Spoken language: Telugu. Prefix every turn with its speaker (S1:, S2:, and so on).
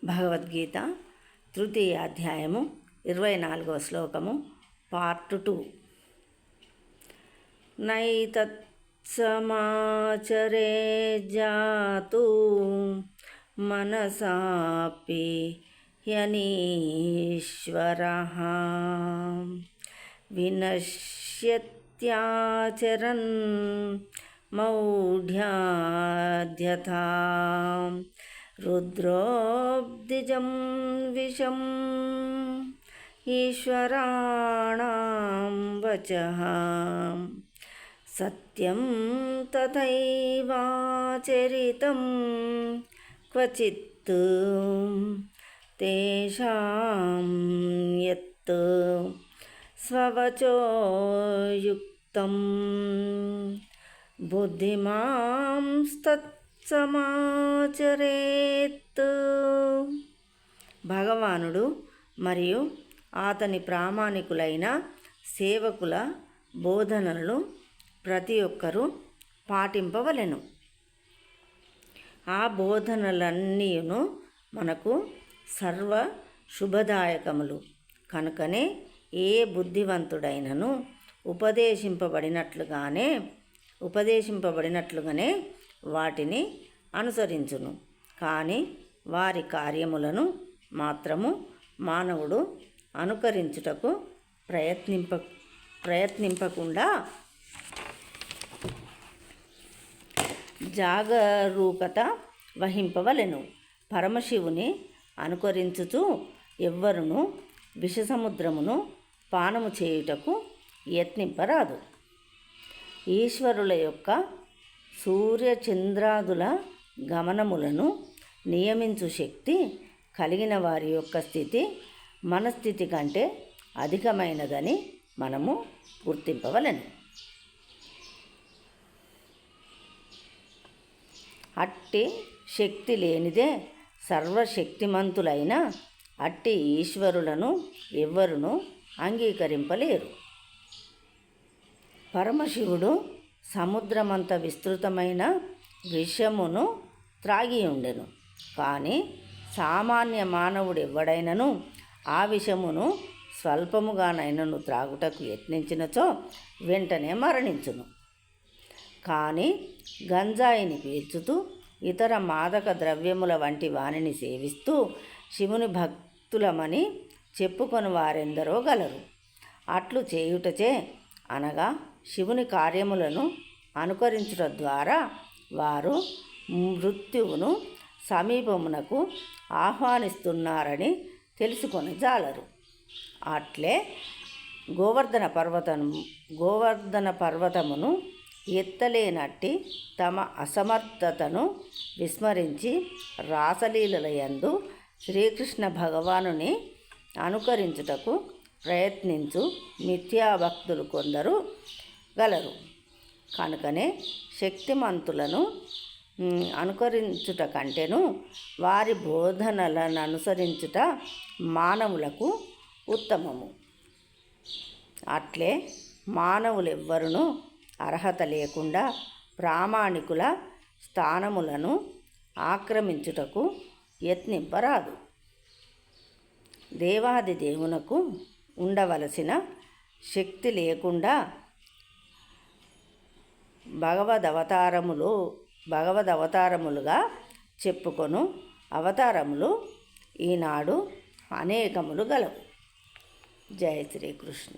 S1: భగవద్గీత తృతీయ అధ్యాయము 24వ శ్లోకము పార్ట్ 2. నైతత్సమాచరే జాతు మనసాపి హ్యనీశ్వరః వినశ్యత్యాచరన్ మౌఢ్యాద్యథా రుద్రోబ్దిజం విషం ఈశ్వరాణాం వచః సత్యం తథైవాచరితం క్వచిత్ తేషాం యత్ స్వవచోయుక్తం బుద్ధిమాంస్తత్ సమాచరేత్. భగవానుడు మరియు అతని ప్రామాణికులైన సేవకుల బోధనలను ప్రతి ఒక్కరూ పాటింపవలెను. ఆ బోధనలన్నీను మనకు సర్వ శుభదాయకములు కనుకనే ఏ బుద్ధివంతుడైనను ఉపదేశింపబడినట్లుగానే వాటిని అనుసరించును. కానీ వారి కార్యములను మాత్రము మానవుడు అనుకరించుటకు ప్రయత్నింపకుండా జాగరూకత వహింపవలెను. పరమశివుని అనుకరించుచు ఎవ్వరును విషసముద్రమును పానము చేయుటకు యత్నింపరాదు. ఈశ్వరుల యొక్క సూర్యచంద్రాదుల గమనములను నియమించు శక్తి కలిగిన వారి యొక్క స్థితి మన స్థితి కంటే అధికమైనదని మనము గుర్తింపవలెను. అట్టి శక్తి లేనిదే సర్వశక్తిమంతులైన అట్టి ఈశ్వరులను ఎవ్వరును అంగీకరింపలేరు. పరమశివుడు సముద్రమంత విస్తృతమైన విషమును త్రాగి ఉండెను. కానీ సామాన్య మానవుడెవ్వడైనను ఆ విషమును స్వల్పముగానైనను త్రాగుటకు యత్నించినచో వెంటనే మరణించును. కానీ గంజాయిని పీల్చుతూ ఇతర మాదక ద్రవ్యముల వంటి వానిని సేవిస్తూ శివుని భక్తులమని చెప్పుకొని వారెందరో గలరు. అట్లు చేయుటచే అనగా శివుని కార్యములను అనుకరించుట ద్వారా వారు మృత్యువును సమీపమునకు ఆహ్వానిస్తున్నారని తెలుసుకొని జాలరు. అట్లే గోవర్ధన పర్వతమును ఎత్తలేనట్టి తమ అసమర్థతను విస్మరించి రాసలీలయందు శ్రీకృష్ణ భగవానుని అనుకరించుటకు ప్రయత్నించు మిథ్యాభక్తులు కొందరు గలరు. కనుకనే శక్తిమంతులను అనుకరించుట కంటేను వారి బోధనలను అనుసరించుట మానవులకు ఉత్తమము. అట్లే మానవులెవ్వరును అర్హత లేకుండా ప్రామాణికుల స్థానములను ఆక్రమించుటకు యత్నింపరాదు. దేవాది దేవునకు ఉండవలసిన శక్తి లేకుండా భగవదవతారములుగా చెప్పుకొను అవతారములు ఈనాడు అనేకములు గలవు. జయ శ్రీకృష్ణ.